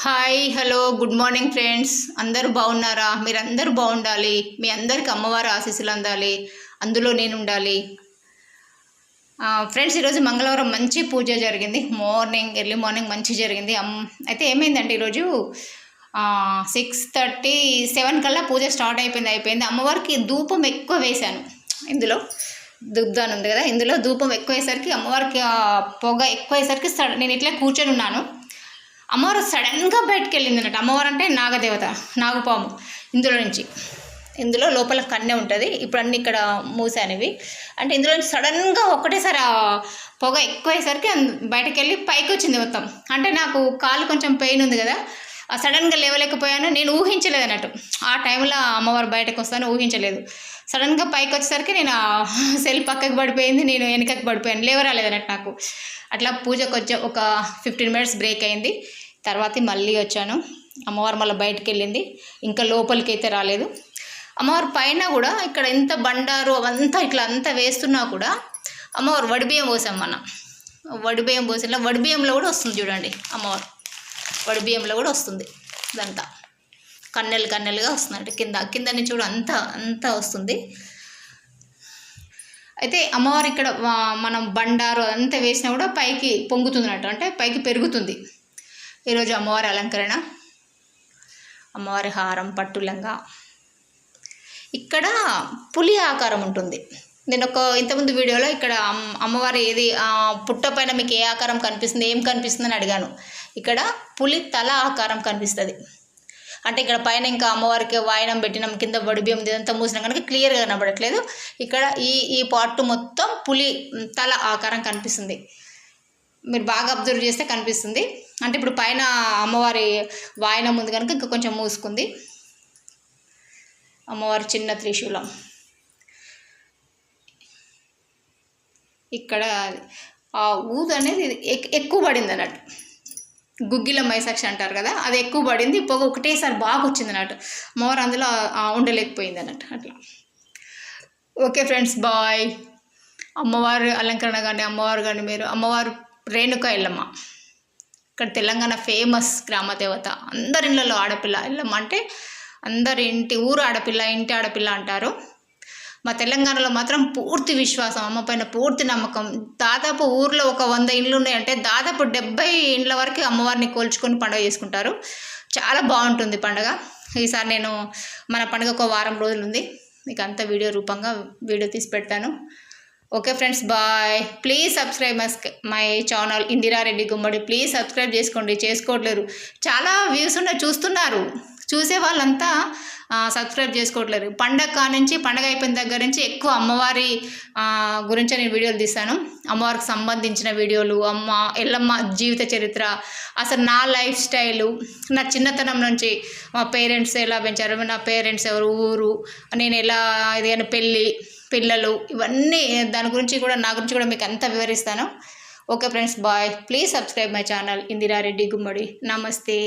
Hi hello good morning friends, అందరూ బాగున్నారా? మీరందరూ బాగుండాలి. మీ అందరికి అమ్మవారి ఆశీస్సులు అందాలి, అందులో నేను ఉండాలి. ఫ్రెండ్స్, ఈరోజు మంగళవారం మంచి పూజ జరిగింది. ఎర్లీ మార్నింగ్ మంచి జరిగింది. అయితే ఏమైందంటే ఈరోజు 6:37 కల్లా పూజ స్టార్ట్ అయిపోయింది. అమ్మవారికి ధూపం ఎక్కువ వేశాను. ఇందులో దుగ్ధాన్ని ఉంది కదా, ఇందులో ధూపం ఎక్కువ అయ్యేసరికి అమ్మవారికి పొగ ఎక్కువ అయ్యేసరికి నేను ఇట్లా కూర్చొని ఉన్నాను. అమ్మవారు సడన్గా బయటకు వెళ్ళింది అన్నట్టు. అమ్మవారు అంటే నాగదేవత, నాగుపాము. ఇందులో లోపల కన్నె ఉంటుంది. ఇప్పుడు అన్నీ ఇక్కడ మూసానివి. అంటే ఇందులో సడన్గా ఒక్కటేసారి పొగ ఎక్కువ అయ్యేసరికి బయటకు వెళ్ళి పైకి వచ్చింది మొత్తం. అంటే నాకు కాలు కొంచెం పెయిన్ ఉంది కదా, సడన్గా లేవలేకపోయాను. నేను ఊహించలేదు అన్నట్టు. ఆ టైంలో అమ్మవారు బయటకు వస్తాను ఊహించలేదు. సడన్గా పైకి వచ్చేసరికి నేను సెల్ పక్కకి పడిపోయింది, నేను వెనకకి పడిపోయాను, లేవరాలేదు అన్నట్టు నాకు. అట్లా పూజకు వచ్చే ఒక 15 మినిట్స్ బ్రేక్ అయింది. తర్వాత మళ్ళీ వచ్చాను. అమ్మవారు మళ్ళీ బయటకు వెళ్ళింది, ఇంకా లోపలికి అయితే రాలేదు. అమ్మవారు పైన కూడా ఇక్కడ ఎంత బండారు అవంతా ఇట్లా అంతా వేస్తున్నా కూడా అమ్మవారు వడిబియ్యం పోసాం. వడిబియ్యం పోసిన వడిబియ్యంలో కూడా వస్తుంది చూడండి. అమ్మవారు వడిబియ్యంలో కూడా వస్తుంది. ఇదంతా కన్నెలుగా వస్తుంది. కింద నుంచి కూడా అంతా వస్తుంది. అయితే అమ్మవారు ఇక్కడ మనం బండారు అంతా వేసినా కూడా పైకి పొంగుతుంది అన్నట్టు, అంటే పైకి పెరుగుతుంది. ఈరోజు అమ్మవారి అలంకరణ, అమ్మవారి హారం, పట్టులంగా. ఇక్కడ పులి ఆకారం ఉంటుంది. నేను ఇంతకుముందు వీడియోలో ఇక్కడ అమ్మవారి ఏది పుట్ట పైన మీకు ఏ ఆకారం కనిపిస్తుంది, ఏం కనిపిస్తుంది అని అడిగాను. ఇక్కడ పులి తల ఆకారం కనిపిస్తుంది. అంటే ఇక్కడ పైన ఇంకా అమ్మవారికి వాయనం పెట్టినాం, కింద వడిబియ్యం ఇదంతా మూసినాం కనుక క్లియర్గా కనబడట్లేదు. ఇక్కడ ఈ పార్ట్ మొత్తం పులి తల ఆకారం కనిపిస్తుంది. మీరు బాగా అబ్జర్వ్ చేస్తే కనిపిస్తుంది. అంటే ఇప్పుడు పైన అమ్మవారి వాయనం ఉంది కనుక ఇంకా కొంచెం మూసుకుంది. అమ్మవారి చిన్న త్రిశూలం. ఇక్కడ ఊదు అనేది ఎక్కువ పడింది అన్నట్టు. గుగ్గిల మైసాక్షి అంటారు కదా, అది ఎక్కువ పడింది. పొగ ఒకటేసారి బాగా వచ్చింది అన్నట్టు. అమ్మవారు అందులో ఉండలేకపోయింది అన్నట్టు. అట్లా. Okay friends, bye. అమ్మవారి అలంకరణ కానీ అమ్మవారు కానీ అమ్మవారు రేణుక ఎల్లమ్మ. ఇక్కడ తెలంగాణ ఫేమస్ గ్రామదేవత. అందరి ఇళ్ళలో ఆడపిల్ల. ఎల్లమ్మ అంటే అందరి ఊరు ఆడపిల్ల, ఇంటి ఆడపిల్ల అంటారు. మా తెలంగాణలో మాత్రం పూర్తి విశ్వాసం, అమ్మ పైన పూర్తి నమ్మకం. దాదాపు ఊర్లో ఒక 100 ఇండ్లు ఉన్నాయంటే దాదాపు 70 ఇండ్ల వరకు అమ్మవారిని కోల్చుకొని పండుగ చేసుకుంటారు. చాలా బాగుంటుంది పండుగ. ఈసారి నేను మన పండుగ ఒక వారం రోజులు ఉంది, మీకు అంతా వీడియో తీసి పెడతాను. Okay friends, bye. Please subscribe my channel Indira Reddy Gummadi. Please subscribe చేసుకోవట్లేరు. చాలా వ్యూస్ చూస్తున్నారు, చూసే వాళ్ళంతా సబ్స్క్రైబ్ చేసుకోవట్లేరు. పండగ అయిపోయిన దగ్గర నుంచి ఎక్కువ అమ్మవారి గురించి నేను వీడియోలు తీస్తాను. అమ్మవారికి సంబంధించిన వీడియోలు, ఎల్లమ్మ జీవిత చరిత్ర, అసలు నా లైఫ్ స్టైలు, నా చిన్నతనం నుంచి మా పేరెంట్స్ ఎలా పెంచారు, నా పేరెంట్స్ ఎవరు, ఊరు, నేను ఎలా ఏదైనా పిల్లలు, ఇవన్నీ దాని గురించి కూడా నా గురించి కూడా మీకు అంతా వివరిస్తాను. Okay friends, bye. Please subscribe my channel Indira Reddy Gummadi. నమస్తే.